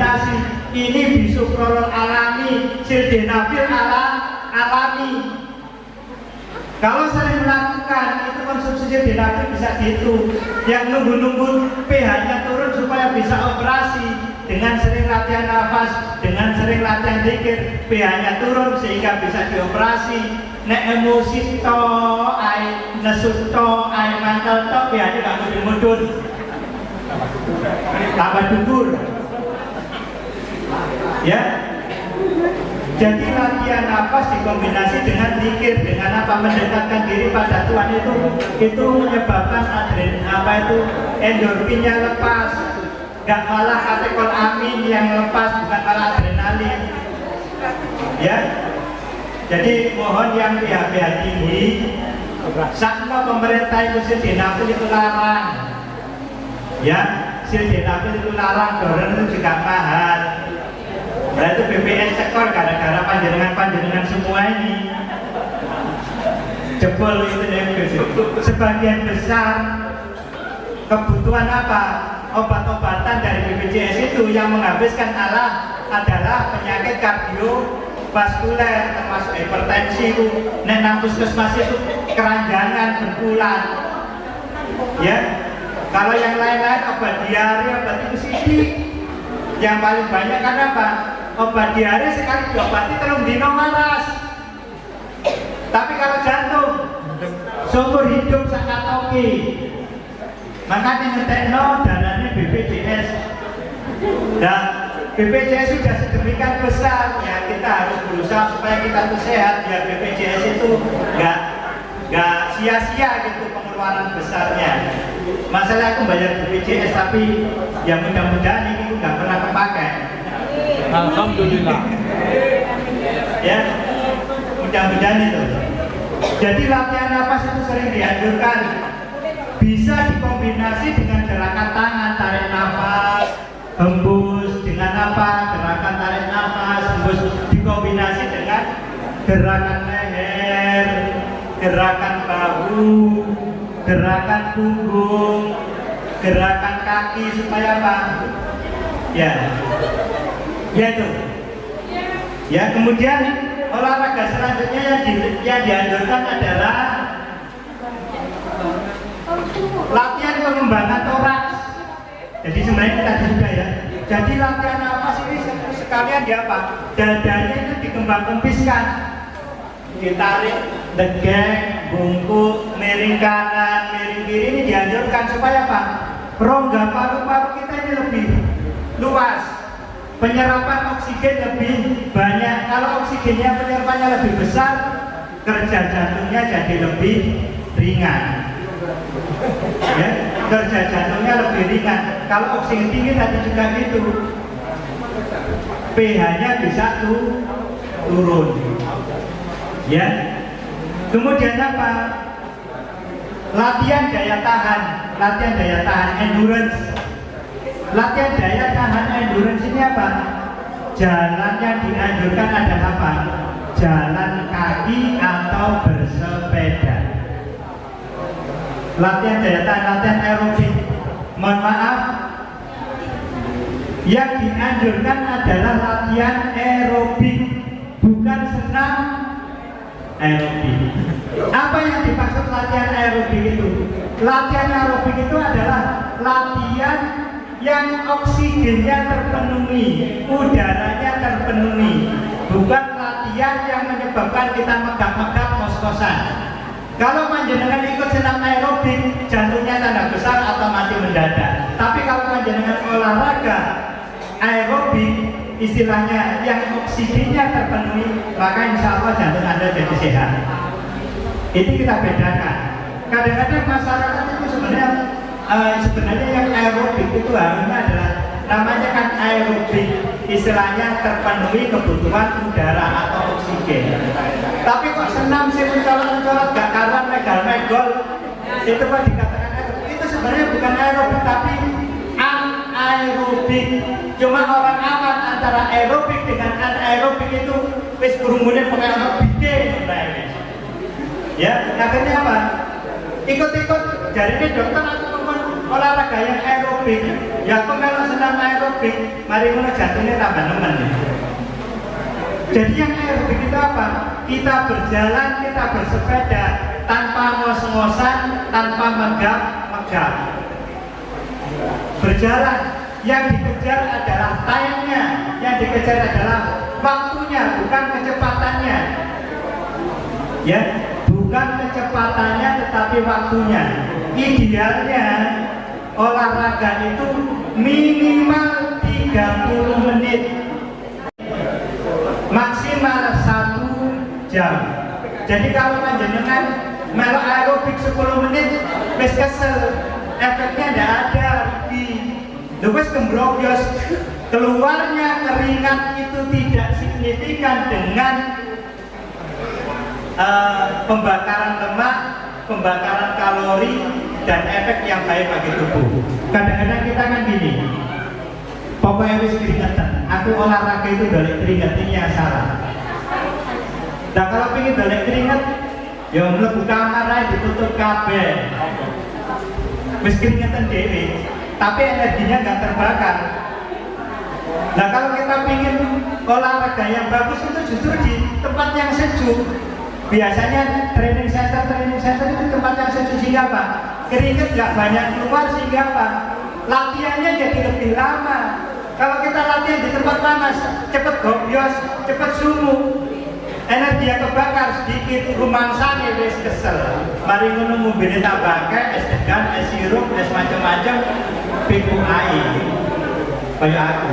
kombinasi. Ini bisoprolol alami, sildenafil alami. Kalau sering melakukan itu konsumsi sildenafil bisa gitu. Yang nunggu-nunggu pH-nya turun supaya bisa operasi. Dengan sering latihan nafas, dengan sering latihan zikir, pH-nya turun sehingga bisa dioperasi. Nek emosi to, ai nesu to, ai mantel to, pH-nya gak mudun-mudun. Tambah dukur. Ya. Jadi latihan nafas dikombinasi dengan zikir, dengan apa mendekatkan diri pada Tuhan itu menyebabkan endorfinnya lepas. Gak malah katekol amin yang lepas, bukan malah adrenalin. Ya. Jadi mohon yang pH tinggi, sakno pemerintah itu sildenafil itu larang. Ya, sildenafil itu larang, doron itu juga mahal. Nah itu BPS cekor gara-gara panjenengan semua ini jebol itu sebagian besar kebutuhan apa obat-obatan dari BPJS itu yang menghabiskan adalah penyakit kardiovaskuler termasuk hipertensi itu nang puskesmas itu keranjangan bengkulan ya. Kalau yang lain-lain obat diare, obat itu sidik yang paling banyak karena apa? Obat diare sekali diobati telung dino waras. Tapi kalau jantung seumur hidup sangat oke. Makanya ngetekno dananya BPJS. Dan BPJS sudah sedemikian besar ya, kita harus berusaha supaya kita tuh sehat biar BPJS itu nggak sia-sia gitu pengeluaran besarnya. Masalah aku bayar BPJS tapi ya mudah-mudahan ini nggak pernah kepakai. Alhamdulillah. Ya, mudah-mudahan itu. Jadi latihan nafas itu sering dianjurkan. Bisa dikombinasi dengan gerakan tangan, tarik nafas, hembus dengan apa? Gerakan tarik nafas, hembus dikombinasi dengan gerakan leher, gerakan bahu, gerakan punggung, gerakan kaki supaya apa? Ya. Ya itu. Ya, kemudian olahraga selanjutnya yang dianjurkan adalah latihan pengembangan toraks. Jadi sebenarnya tadi sudah ya. Jadi latihan nafas ini sekalian di apa? Dadanya itu dikembang-kempiskan. Ditarik, degeng, bungkuk, miring kanan, miring kiri ini dianjurkan supaya apa? Rongga paru-paru kita ini lebih luas. Penyerapan oksigen lebih banyak. Kalau oksigennya penyerapannya lebih besar, kerja jantungnya jadi lebih ringan. Ya, kerja jantungnya lebih ringan. Kalau oksigen tinggi tadi juga gitu, pH-nya bisa turun. Ya. Kemudian apa? Latihan daya tahan, endurance. Latihan daya tahan endurance ini apa? Jalannya dianjurkan adalah apa? Jalan kaki atau bersepeda. Latihan daya tahan, latihan aerobik. Mohon maaf, yang dianjurkan adalah latihan aerobik, bukan senam aerobik. Apa yang dimaksud latihan aerobik itu? Latihan aerobik itu adalah latihan yang oksigennya terpenuhi, udaranya terpenuhi, bukan latihan yang menyebabkan kita megap-megap kos-kosan. Kalau panjenengan ikut senam aerobik, jantungnya tanda besar atau mati mendadak. Tapi kalau panjenengan olahraga aerobik, istilahnya yang oksigennya terpenuhi, maka insya Allah jantung Anda jadi sehat. Ini kita bedakan. Kadang-kadang masyarakat itu sebenarnya yang aerobik itu harusnya adalah namanya kan aerobik, istilahnya terpenuhi kebutuhan udara atau oksigen. Tapi kok senam sih mencolot-mencolot gak karuan megol-megol, itu kok dikatakan aerobik? Itu sebenarnya bukan aerobik tapi anaerobik. Cuma orang awam antara aerobik dengan anaerobik itu wis berumunin pakai anak bikin sebenarnya. Ya, akhirnya apa? Ikut-ikut jarinya dokter aku olahraga yang aerobik, ya aku kalau senam aerobik, mari ngono jatuhnya tambah nemen. Jadi yang aerobik itu apa? Kita berjalan, kita bersepeda tanpa ngos-ngosan, tanpa megap-megap. Berjalan, yang dikejar adalah time-nya, yang dikejar adalah waktunya, bukan kecepatannya. Ya, bukan kecepatannya tetapi waktunya. Idealnya olahraga itu minimal 30 menit, maksimal 1 jam. Jadi kalau panjenengan melo aerobik 10 menit wis kesel, efeknya tidak ada. Wis kembrobyos, keluarnya keringat itu tidak signifikan dengan pembakaran lemak, pembakaran kalori, dan efek yang baik bagi tubuh. Kadang-kadang kita kan gini, pokoknya wis keringetan, aku olahraga itu dolek keringet, ini yang salah. Nah kalau pengen dolek keringet, ya mlebu kamar aja ditutup kabel, wis keringetan dewe, tapi energinya nggak terbakar. Nah kalau kita pengen olahraga yang bagus itu justru di tempat yang sejuk. Biasanya training center itu tempat yang sejuk, sehingga apa? Keringat nggak banyak keluar, sehingga apa? Latihannya jadi lebih lama. Kalau kita latihan di tempat panas, cepet gobyos, cepet sumuk, energi yang kebakar sedikit, rumangsane wis kesel. Mari ngono mobilnya tak pakai, es degan, es sirup, es macam-macam, piku air, kayak aku.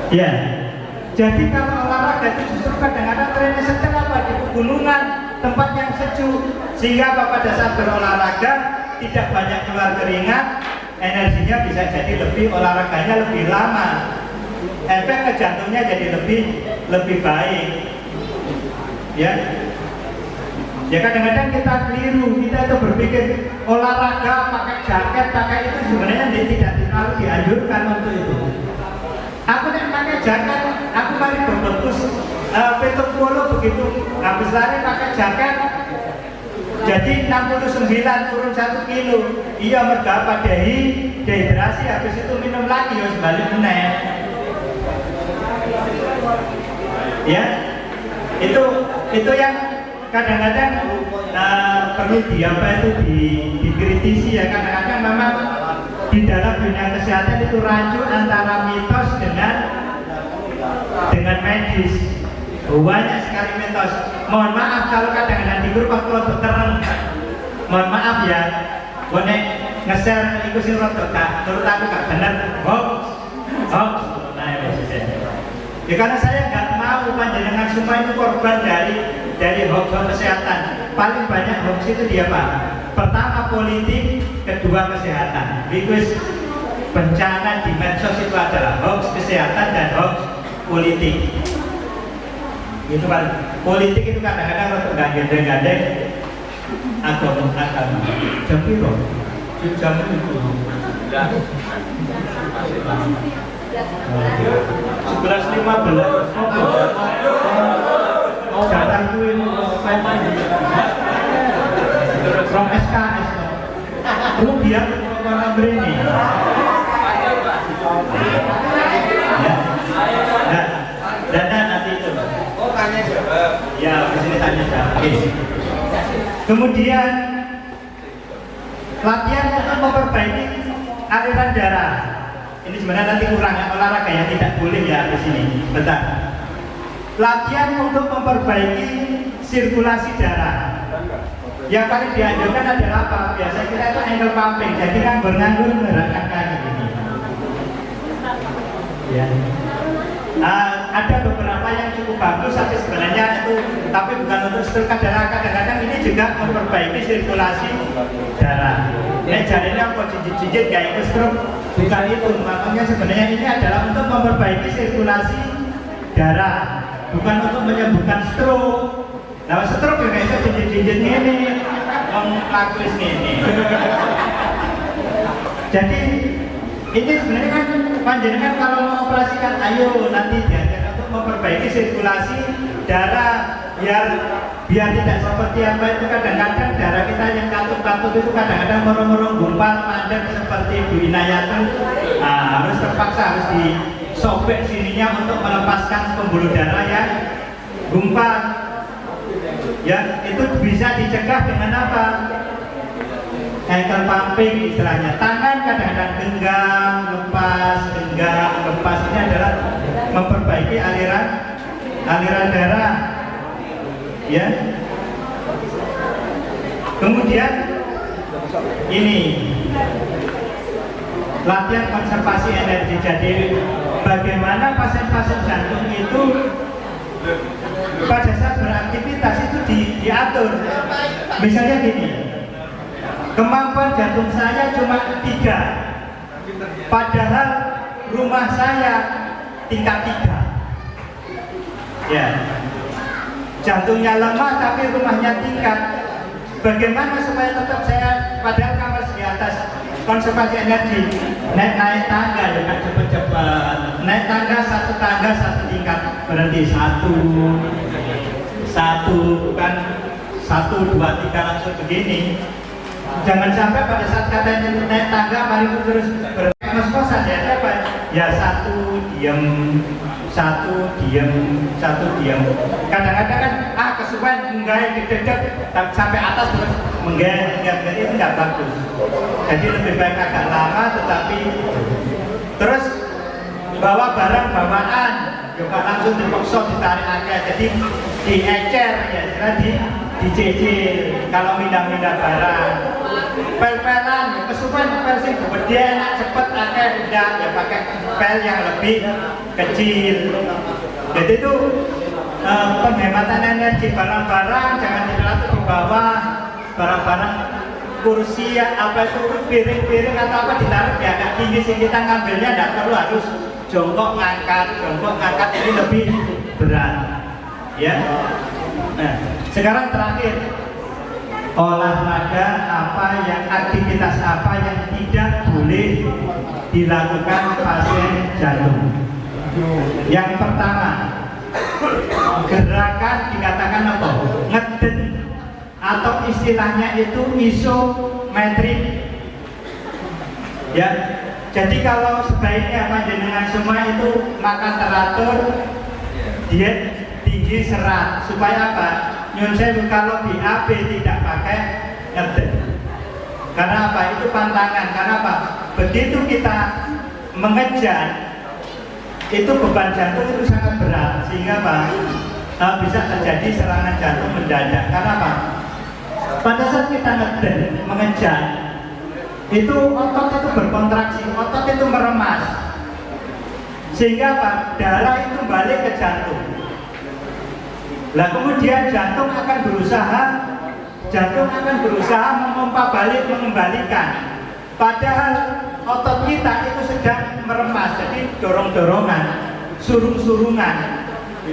Ya. Jadi kalau olahraga itu justru kadang-kadang training center apa di pegunungan, tempat yang sejuk, sehingga pada saat berolahraga tidak banyak keluar keringat, energinya bisa jadi lebih, olahraganya lebih lama, efek ke jantungnya jadi lebih baik. Ya, ya kadang-kadang kita keliru, kita itu berpikir olahraga pakai jaket, pakai itu sebenarnya tidak terlalu dianjurkan untuk itu. Aku nek pakai jaket, aku mari berbetus petuk polo begitu habis lari pakai jaket jadi 69 turun 1 kilo. Iya merga dehidrasi, habis itu minum lagi ya sebalik meneh. Ya, itu yang kadang-kadang perlu dikritisi ya. Kadang-kadang memang di dalam dunia kesehatan itu rancu antara mitos dengan medis. Banyak sekali mitos. Mohon maaf kalau kadang-kadang di grup kalau dokter, mohon maaf ya, bonek nge-share itu sih rotok kak, menurut aku gak benar, hoax. Nah ya karena saya nggak mau panjenengan semua itu korban dari hoax kesehatan. Paling banyak hoax itu dia Pak. Pertama politik, kedua kesehatan. Because bencana di medsos itu adalah hoax kesehatan dan hoax politik. Itu kan politik itu kadang-kadang untuk gandeng-gandeng agama. Jam piro? Jam itu. 11.15. Datangku ini from SKS. Lu biar orang berini. Ya. Dan nanti itu. Oh tanya jawab. Ya, di sini tanya jawab. Kemudian latihan untuk memperbaiki aliran darah. Ini sebenarnya nanti kurang ya, olahraga yang tidak boleh ya di sini. Bentar. Latihan untuk memperbaiki sirkulasi darah. Yang paling dianjurkan adalah apa? Biasanya kita itu ankle pumping. Jadi kan nganggur menggerakkan kaki ini. Ya. Ada beberapa yang cukup bagus, tapi sebenarnya itu bukan untuk stroke darah. Kadang-kadang ini juga memperbaiki sirkulasi darah. Jadinya kok jinjit-jinjit kayak itu stroke, bukan itu. Makanya sebenarnya ini adalah untuk memperbaiki sirkulasi darah, bukan untuk menyembuhkan stroke. Nah stroke ya kayak jinjit-jinjit ini, ngelakuin ini. Jadi ini sebenarnya kan panjenengan kalau mau operasikan, ayo nanti diajarkan untuk memperbaiki sirkulasi darah biar biar tidak seperti apa itu kadang-kadang darah kita yang katup-katup itu kadang-kadang merung-merung gumpal mandek seperti Bu Inayatun. Nah, harus terpaksa harus disobek sininya untuk melepaskan pembuluh darah yang gumpal. Ya, itu bisa dicegah dengan apa? Ankle pumping istilahnya. Tangan kadang-kadang genggam, lepas. Ini adalah memperbaiki aliran darah. Ya. Kemudian ini latihan konservasi energi. Jadi bagaimana pasien-pasien jantung itu pada saat beraktivitas itu diatur. Misalnya gini, kemampuan jantung saya cuma 3, padahal rumah saya tingkat 3. Ya, jantungnya lemah tapi rumahnya tingkat. Bagaimana supaya tetap saya, padahal kamar di atas, konservasi energi, naik tangga ya kan, cepet-cepet naik tangga, satu tingkat, berhenti satu, bukan 1, 2, 3 langsung begini. Jangan sampai pada saat katanya naik tangga mari terus berkos-kosan ya apa? Ya satu diam. Kadang-kadang kan kesuwen menggaya dedek sampai atas terus menggaya itu nggak bagus. Jadi lebih baik agak lama tetapi terus bawa barang bawaan juga langsung dipaksa ditarik aja, jadi diecer ya, dicicil kalau mindah-mindah barang. Pel-pelan kesuwen pel sing gede enak cepet akeh tidak ya pakai pel yang lebih kecil. Jadi itu penghematan energi. Barang-barang jangan diletakkan di bawah, barang-barang kursi apa itu piring-piring atau apa ditaruh di agak tinggi sih, kita ngambilnya tidak perlu harus jongkok ngangkat ini lebih berat ya. Nah, sekarang terakhir, olahraga apa yang, aktivitas apa yang tidak boleh dilakukan pasien jantung. Yang pertama, gerakan dikatakan apa? Ngeden atau istilahnya itu isometrik. Ya, jadi kalau sebaiknya panjenengan semua itu makan teratur, diet tinggi serat, supaya apa? Nyun sewu kalau BAB tidak pakai ngeden. Karena apa? Itu pantangan. Karena apa? Begitu kita mengejar, itu beban jantung itu sangat berat, sehingga apa? Bisa terjadi serangan jantung mendadak. Karena apa? Pada saat kita ngeden, mengejar, itu otot itu berkontraksi, otot itu meremas, sehingga apa? Darah itu balik ke jantung. Lah kemudian jantung akan berusaha memompa balik, mengembalikan. Padahal otot kita itu sedang meremas, jadi dorong-dorongan, surung-surungan.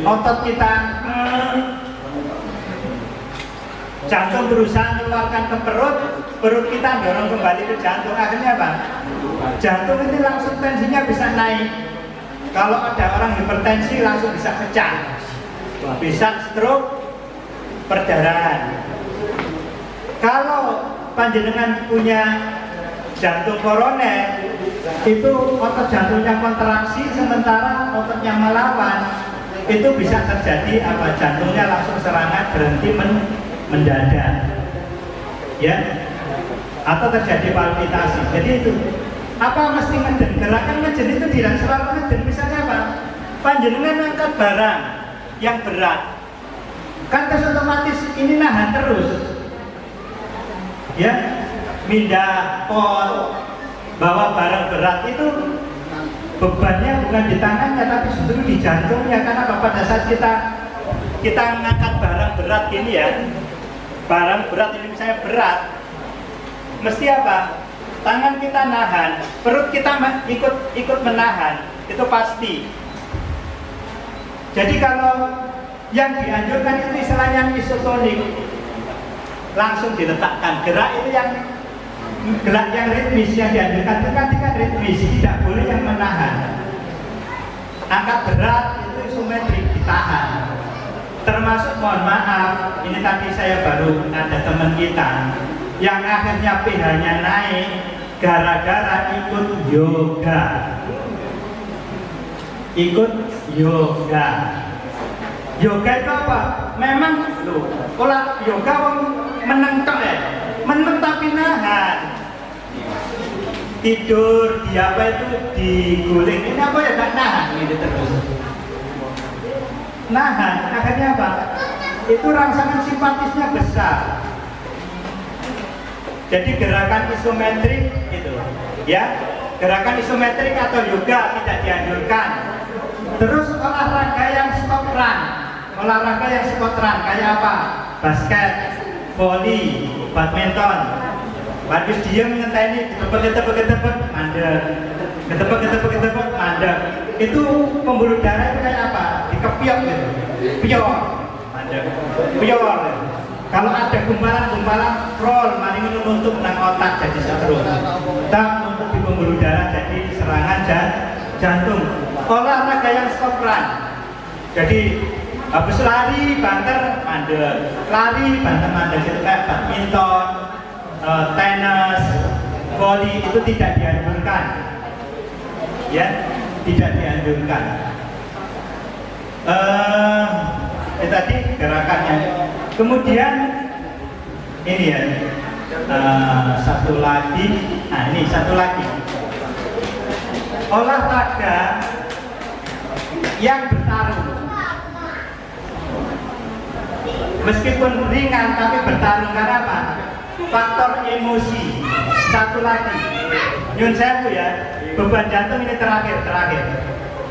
Otot kita, jantung berusaha mengeluarkan ke perut, perut kita dorong kembali ke jantung. Akhirnya apa? Jantung itu langsung tensinya bisa naik. Kalau ada orang hipertensi langsung bisa pecah, bisa stroke, perdarahan. Kalau panjenengan punya jantung koroner, itu otot jantungnya kontraksi sementara ototnya melawan, itu bisa terjadi apa? Jantungnya langsung serangan, berhenti mendadak, ya, atau terjadi palpitasi. Jadi itu apa? Mesti ngeden. Gerakan ngeden itu tidak selalu ngeden. Misalnya apa? Panjenengan angkat barang yang berat, kan tes otomatis ini nahan terus, ya, mindah pot, bawa barang berat itu bebannya bukan di tangannya tapi justru di jantungnya. Karena pada saat kita ngangkat barang berat gini ya, barang berat ini misalnya berat, mesti apa? Tangan kita nahan, perut kita ikut menahan, itu pasti. Jadi kalau yang dianjurkan itu istilahnya isotonik, langsung diletakkan. Gerak itu yang ritmis yang dianjurkan itu kan ritmis, tidak boleh yang menahan. Angkat berat itu isometrik, ditahan. Termasuk mohon maaf, ini tadi saya baru ada teman kita yang akhirnya pH-nya naik gara-gara ikut yoga. Ikut yoga. Yoga itu apa? Memang loh, kalau yoga meneng tok ya. Meneng tapi nahan. Tidur di apa itu diguling. Ini apa ya gak nahan gitu terus. Nahan, akhirnya apa? Itu rangsangan simpatisnya besar. Jadi gerakan isometrik itu, ya, gerakan isometrik atau yoga tidak dianjurkan. Terus olahraga yang stop run, olahraga yang spot run kayak apa? Basket, volley, badminton. Habis dia ngenteni ketepet mandek, ketepet mandek. Itu pembuluh darah itu kayak apa? Dikepiok gitu, pior, mandek, pior. Kalau ada gumpalan roll, mari menutup nang otak jadi setrum. Tak untuk di pembuluh darah jadi serangan jantung. Olahraga yang stop run. Jadi habis lari banter mandek, lari banter mandek itu kayak badminton, tenis, volley itu tidak dianjurkan. Ya, tidak dianjurkan. Tadi gerakannya. Kemudian ini ya, satu lagi. Nah ini satu lagi. Olahraga yang bertarung. Meskipun ringan tapi bertarung karena apa? Faktor emosi. Satu lagi. Nyun sewu ya. Beban jantung ini terakhir.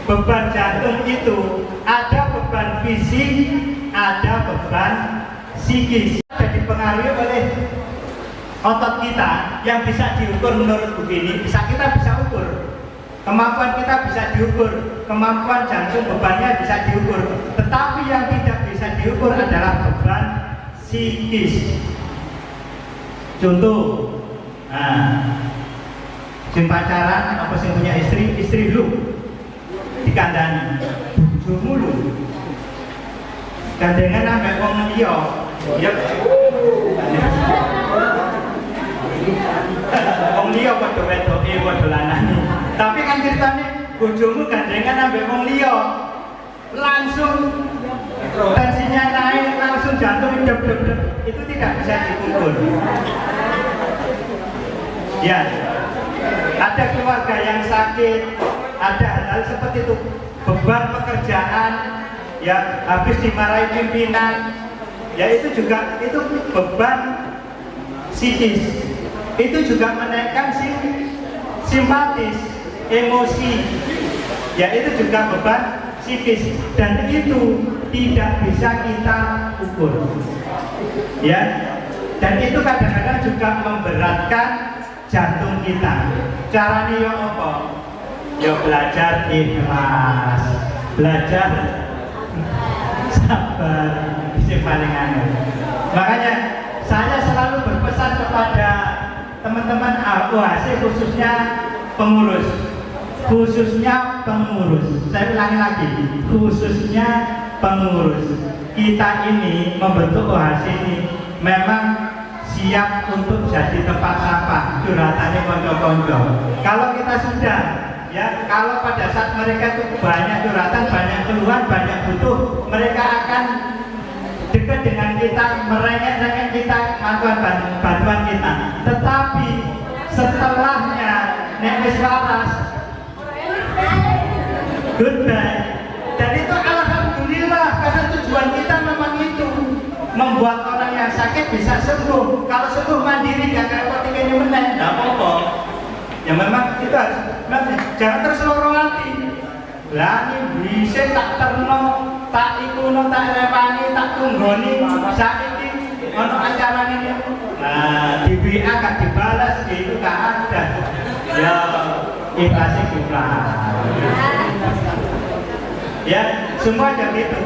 Beban jantung itu ada beban fisik, ada beban psikis. Ada dipengaruhi oleh otot kita yang bisa diukur menurut begini. Kita bisa ukur. Kemampuan kita bisa diukur. Kemampuan jantung bebannya bisa diukur. Tetapi yang tidak bisa diukur adalah beban psikis. Contoh, sing pacaran apa sing punya istri lu dikandani bojomu lu gandengan ambek wong liya ya wong liya padha wedoke padha lanang tapi kan ceritane bojomu gandengan ambek wong liya langsung tensinya naik langsung jantung dep itu tidak bisa diukur ya. Ada keluarga yang sakit, ada hal-hal seperti itu, beban pekerjaan, ya habis dimarahi pimpinan, ya itu juga itu beban psikis, itu juga menaikkan simpatis, emosi, ya itu juga beban psikis dan itu tidak bisa kita ukur, ya dan itu kadang-kadang juga memberatkan jantung kita. Caranya yo apa? Yo belajar ikhlas, belajar sabar, itu paling aneh. Makanya saya selalu berpesan kepada teman-teman AOHC khususnya pengurus. Saya ulangi lagi, khususnya pengurus. Kita ini membentuk OHC ini memang siap untuk jadi tempat sampah curhatannya konco-konco. Kalau kita sudah ya, kalau pada saat mereka itu banyak curhatan, banyak keluhan, banyak butuh, mereka akan dekat dengan kita, merengek-rengek kita, bantuan kita. Tetapi setelahnya nek wis waras goodbye. Dan itu alhamdulillah karena tujuan kita memang itu membuat orang yang sakit bisa sembuh. Kalau sembuh mandiri gak repot ini meneh, nggak apa-apa. Ya memang itu harus, jangan terus loro hati. Lah ini bisa tak terno, tak ikuno, tak repani, tak tunggoni. Saiki ono acara ini. Nah di WA gak dibalas, itu gak ada. Ya ikhlasnya ikhlas. Ya semua jadi itu.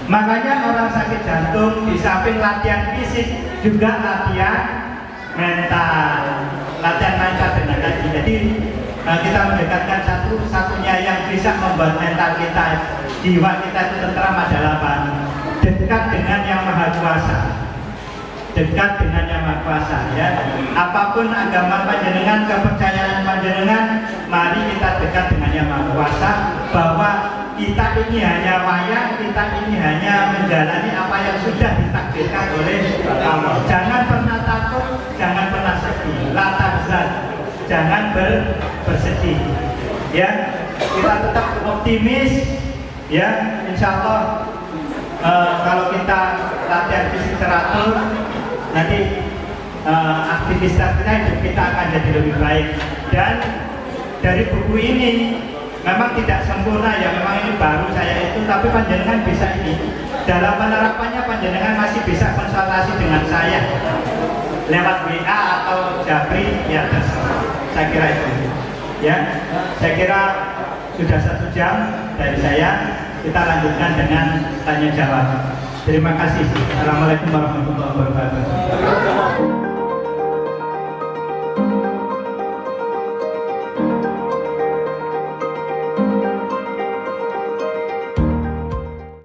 Makanya orang sakit jantung di samping latihan fisik juga latihan mental, tenaga. Jadi kita mendekatkan satu-satunya yang bisa membuat mental kita, jiwa kita itu tentram adalah apa? dekat dengan Yang Maha Kuasa, dekat dengan Yang Maha Kuasa, ya. Apapun agama panjenengan, kepercayaan panjenengan, mari kita dekat dengan Yang Maha Kuasa, bahwa kita ini hanya wayang, kita ini hanya menjalani apa yang sudah ditakdirkan oleh Allah. Jangan pernah takut, jangan pernah sedih, la tahzan, jangan bersedih, ya. Kita tetap optimis, ya. Insya Allah kalau kita latihan fisik teratur, nanti aktivitas kita akan jadi lebih baik. Dan dari buku ini memang tidak sempurna, ya, memang ini baru saya itu, tapi panjenengan bisa ini. Dalam penerapannya panjenengan masih bisa konsultasi dengan saya lewat WA atau Japri, ya terserah. Saya kira itu, ya. Saya kira sudah 1 jam dari saya. Kita lanjutkan dengan tanya jawab. Terima kasih. Assalamualaikum warahmatullahi wabarakatuh.